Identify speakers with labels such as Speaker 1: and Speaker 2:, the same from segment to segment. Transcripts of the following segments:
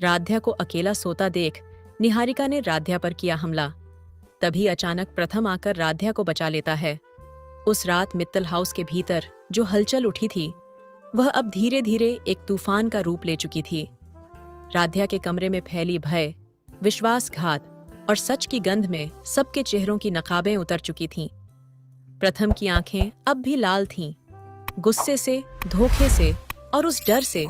Speaker 1: राध्या को अकेला सोता देख निहारिका ने राध्या पर किया हमला। तभी अचानक प्रथम आकर राध्या को बचा लेता है। उस रात मित्तल हाउस के भीतर जो हलचल उठी थी वह अब धीरे धीरे एक तूफान का रूप ले चुकी थी। राध्या के कमरे में फैली भय, विश्वासघात और सच की गंध में सबके चेहरों की नकाबें उतर चुकी थीं। प्रथम की आंखें अब भी लाल थीं, गुस्से से, धोखे से और उस डर से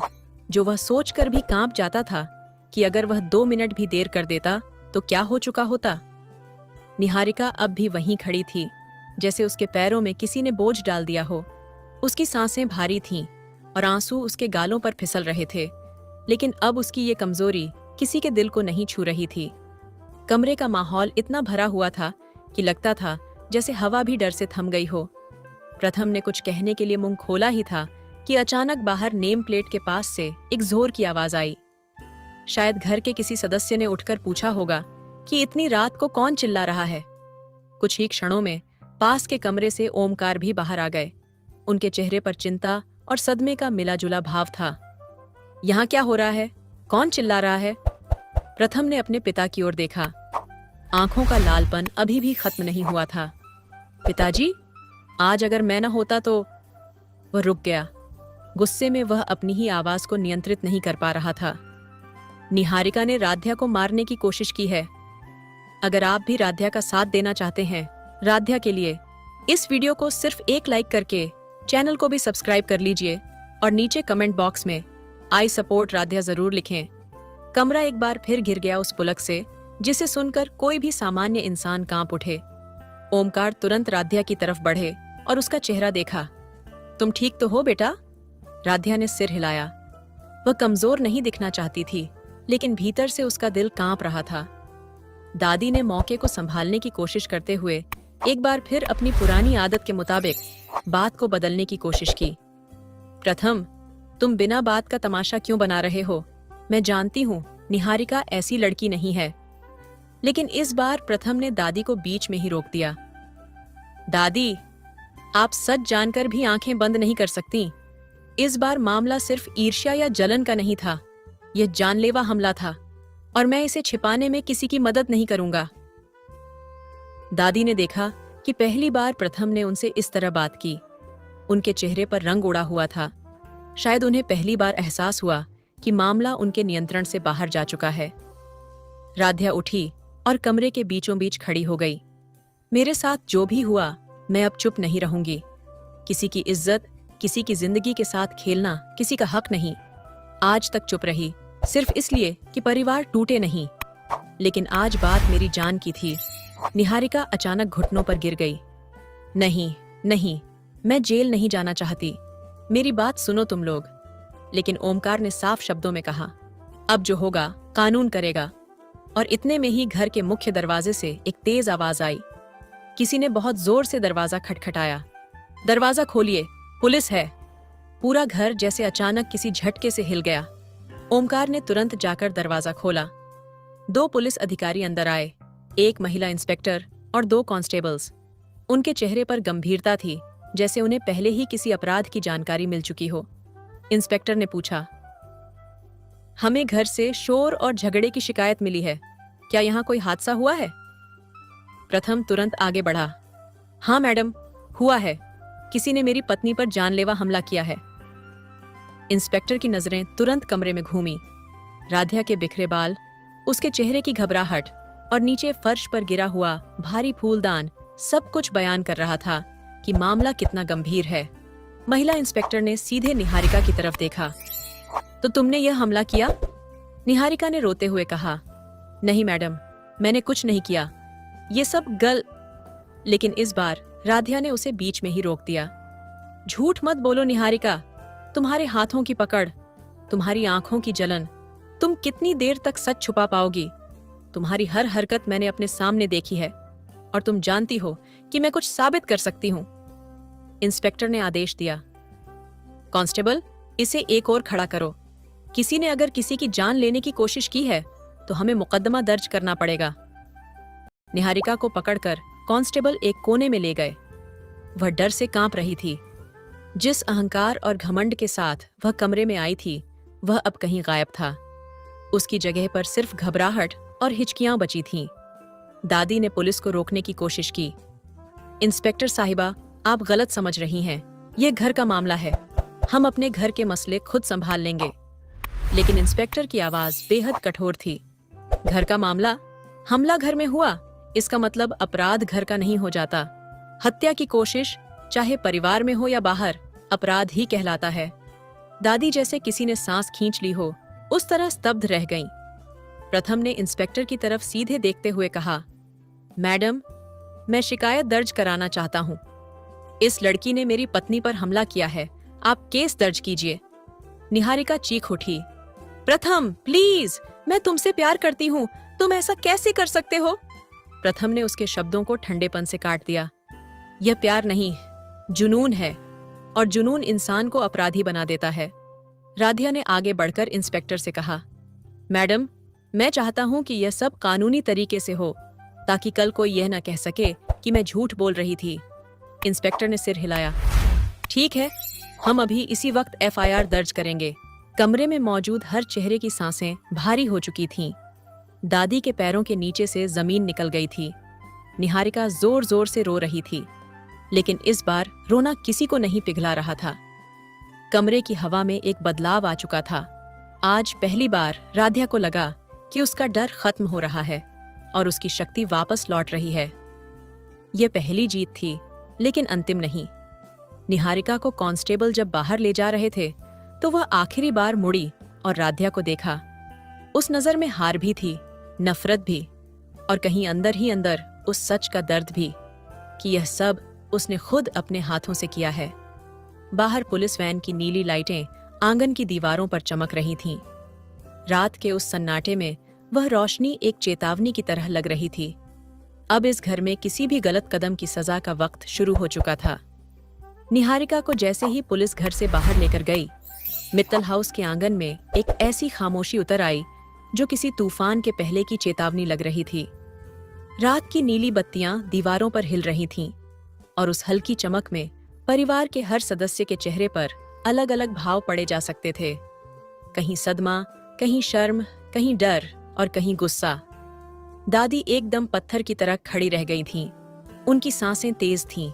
Speaker 1: जो वह सोचकर भी कांप जाता था कि अगर वह 2 मिनट भी देर कर देता तो क्या हो चुका होता। निहारिका अब भी वहीं खड़ी थी, जैसे उसके पैरों में किसी ने बोझ डाल दिया हो। उसकी सांसें भारी थीं और आंसू उसके गालों पर फिसल रहे थे, लेकिन अब उसकी ये कमजोरी किसी के दिल को नहीं छू रही थी। कमरे का माहौल इतना भरा हुआ था कि लगता था जैसे हवा भी डर से थम गई हो। प्रथम ने कुछ कहने के लिए मुंह खोला ही था कि अचानक बाहर नेम प्लेट के पास से एक जोर की आवाज आई। शायद घर के किसी सदस्य ने उठकर पूछा होगा कि इतनी रात को कौन चिल्ला रहा है। कुछ ही क्षणों में पास के कमरे से ओमकार भी बाहर आ गए। उनके चेहरे पर चिंता और सदमे का मिला-जुला भाव था। यहाँ क्या हो रहा है? कौन चिल्ला रहा है? प्रथम ने अपने पिता की ओर देखा। आंखों का लालपन अभी भी खत्म नहीं हुआ था। पिताजी, आज अगर मैं न होता तो। वह रुक गया। गुस्से में वह अपनी ही आवाज को नियंत्रित नहीं कर पा रहा था। निहारिका ने राध्या को मारने की कोशिश की है। अगर आप भी राध्या का साथ देना चाहते हैं राध्या के लिए, इस वीडियो को सिर्फ एक लाइक करके चैनल को भी सब्सक्राइब कर लीजिए और नीचे कमेंट बॉक्स में आई सपोर्ट राध्या जरूर लिखें। कमरा एक बार फिर घिर गया उस पुलक से जिसे सुनकर कोई भी सामान्य इंसान कांप उठे। ओमकार तुरंत राध्या की तरफ बढ़े और उसका चेहरा देखा। तुम ठीक तो हो बेटा? राध्या ने सिर हिलाया। वह कमजोर नहीं दिखना चाहती थी, लेकिन भीतर से उसका दिल कांप रहा था। दादी ने मौके को संभालने की कोशिश करते हुए एक बार फिर अपनी पुरानी आदत के मुताबिक बात को बदलने की कोशिश की। प्रथम, तुम बिना बात का तमाशा क्यों बना रहे हो? मैं जानती हूँ निहारिका ऐसी लड़की नहीं है। लेकिन इस बार प्रथम ने दादी को बीच में ही रोक दिया। दादी, आप सच जानकर भी आंखें बंद नहीं कर सकती। इस बार मामला सिर्फ ईर्ष्या या जलन का नहीं था, यह जानलेवा हमला था और मैं इसे छिपाने में किसी की मदद नहीं करूंगा। दादी ने देखा कि पहली बार प्रथम ने उनसे इस तरह बात की। उनके चेहरे पर रंग उड़ा हुआ था। शायद उन्हें पहली बार एहसास हुआ कि मामला उनके नियंत्रण से बाहर जा चुका है। राध्या उठी और कमरे के बीचों बीच खड़ी हो गई। मेरे साथ जो भी हुआ, मैं अब चुप नहीं रहूंगी। किसी की इज्जत, किसी की जिंदगी के साथ खेलना किसी का हक नहीं। आज तक चुप रही सिर्फ इसलिए कि परिवार टूटे नहीं, लेकिन आज बात मेरी जान की थी। निहारिका अचानक घुटनों पर गिर गई। नहीं नहीं, मैं जेल नहीं जाना चाहती। मेरी बात सुनो तुम लोग। लेकिन ओमकार ने साफ शब्दों में कहा, अब जो होगा कानून करेगा। और इतने में ही घर के मुख्य दरवाजे से एक तेज आवाज आई। किसी ने बहुत जोर से दरवाजा खटखटाया। दरवाजा खोलिए, पुलिस है। पूरा घर जैसे अचानक किसी झटके से हिल गया। ओमकार ने तुरंत जाकर दरवाजा खोला। 2 पुलिस अधिकारी अंदर आए, एक महिला इंस्पेक्टर और 2 कांस्टेबल्स। उनके चेहरे पर गंभीरता थी, जैसे उन्हें पहले ही किसी अपराध की जानकारी मिल चुकी हो। इंस्पेक्टर ने पूछा, हमें घर से शोर और झगड़े की शिकायत मिली है, क्या यहाँ कोई हादसा हुआ है? प्रथम तुरंत आगे बढ़ा। हाँ मैडम, हुआ है। किसी ने मेरी पत्नी पर जानलेवा हमला किया है। इंस्पेक्टर की नजरें तुरंत कमरे में घूमी। राध्या के बिखरे बाल, उसके चेहरे की घबराहट और नीचे फर्श पर गिरा हुआ भारी फूलदान सब कुछ बयान कर रहा था कि मामला कितना गंभीर है। महिला इंस्पेक्टर ने सीधे निहारिका की तरफ देखा। तो तुमने यह हमला किया? निहारिका ने रोते हुए कहा, नहीं मैडम, मैंने कुछ नहीं किया, ये सब लेकिन इस बार राध्या ने उसे बीच में ही रोक दिया। झूठ मत बोलो निहारिका, तुम्हारे हाथों की पकड़, तुम्हारी आंखों की जलन, तुम कितनी देर तक सच छुपा पाओगी? तुम्हारी हर हरकत मैंने अपने सामने देखी है और तुम जानती हो कि मैं कुछ साबित कर सकती हूँ। इंस्पेक्टर ने आदेश दिया, कांस्टेबल, इसे एक और खड़ा करो। किसी ने अगर किसी की जान लेने की कोशिश की है तो हमें मुकदमा दर्ज करना पड़ेगा। निहारिका को पकड़कर कांस्टेबल एक कोने में ले गए। वह डर से कांप रही थी। जिस अहंकार और घमंड के साथ वह कमरे में आई थी, वह अब कहीं गायब था। उसकी जगह पर सिर्फ घबराहट और हिचकियां बची थीं। दादी ने पुलिस को रोकने की कोशिश की। इंस्पेक्टर साहिबा, आप गलत समझ रही हैं। ये घर का मामला है। हम अपने घर के मसले खुद संभाल लेंगे। लेकिन इंस्पेक्टर की आवाज बेहद कठोर थी। घर का मामला? हमला घर में हुआ, इसका मतलब अपराध घर का नहीं हो जाता। हत्या की कोशिश, चाहे परिवार में हो या बाहर, अपराध ही कहलाता है। दादी जैसे किसी ने सांस खींच ली हो, उस तरह स्तब्ध रह गईं। प्रथम ने इंस्पेक्टर की तरफ सीधे देखते हुए कहा, मैडम, मैं शिकायत दर्ज कराना चाहता हूँ। इस लड़की ने मेरी पत्नी पर हमला किया है। आप केस दर्ज कीजिए। निहारिका चीख उठी, प्रथम प्लीज, मैं तुमसे प्यार करती हूँ, तुम ऐसा कैसे कर सकते हो? प्रथम ने उसके शब्दों को ठंडेपन से काट दिया। यह प्यार नहीं, जुनून है, और जुनून इंसान को अपराधी बना देता है। राधिया ने आगे बढ़कर इंस्पेक्टर से कहा, मैडम, मैं चाहता हूं कि यह सब कानूनी तरीके से हो, ताकि कल कोई यह न कह सके कि मैं झूठ बोल रही थी। इंस्पेक्टर ने सिर हिलाया। ठीक है, हम अभी इसी वक्त एफआईआर दर्ज करेंगे। कमरे में मौजूद हर चेहरे की सांसें भारी हो चुकी थीं। दादी के पैरों के नीचे से जमीन निकल गई थी। निहारिका जोर जोर से रो रही थी, लेकिन इस बार रोना किसी को नहीं पिघला रहा था। कमरे की हवा में एक बदलाव आ चुका था। आज पहली बार राधिया को लगा कि उसका डर खत्म हो रहा है और उसकी शक्ति वापस लौट रही है। यह पहली जीत थी, लेकिन अंतिम नहीं। निहारिका को कांस्टेबल जब बाहर ले जा रहे थे, तो वह आखिरी बार मुड़ी और राधिया को देखा। उस नजर में हार भी थी, नफरत भी, और कहीं अंदर ही अंदर उस सच का दर्द भी कि यह सब उसने खुद अपने हाथों से किया है। बाहर पुलिस वैन की नीली लाइटें आंगन की दीवारों पर चमक रही थीं। रात के उस सन्नाटे में वह रोशनी एक चेतावनी की तरह लग रही थी। अब इस घर में किसी भी गलत कदम की सजा का वक्त शुरू हो चुका था। निहारिका को जैसे ही पुलिस घर से बाहर लेकर गई, मित्तल हाउस के आंगन में एक ऐसी खामोशी उतर आई जो किसी तूफान के पहले की चेतावनी लग रही थी। रात की नीली बत्तियां दीवारों पर हिल रही थीं, और उस हल्की चमक में परिवार के हर सदस्य के चेहरे पर अलग अलग भाव पड़े जा सकते थे। कहीं सदमा, कहीं शर्म, कहीं डर और कहीं गुस्सा। दादी एकदम पत्थर की तरह खड़ी रह गई थीं। उनकी सांसें तेज थीं।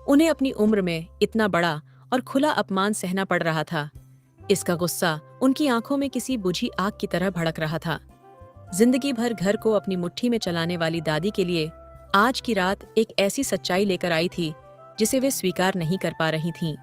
Speaker 1: उन्हें अपनी उम्र में इतना बड़ा और खुला अपमान सहना पड़ रहा था। इसका गुस्सा उनकी आंखों में किसी बुझी आग की तरह भड़क रहा था। जिंदगी भर घर को अपनी मुट्ठी में चलाने वाली दादी के लिए आज की रात एक ऐसी सच्चाई लेकर आई थी जिसे वे स्वीकार नहीं कर पा रही थीं।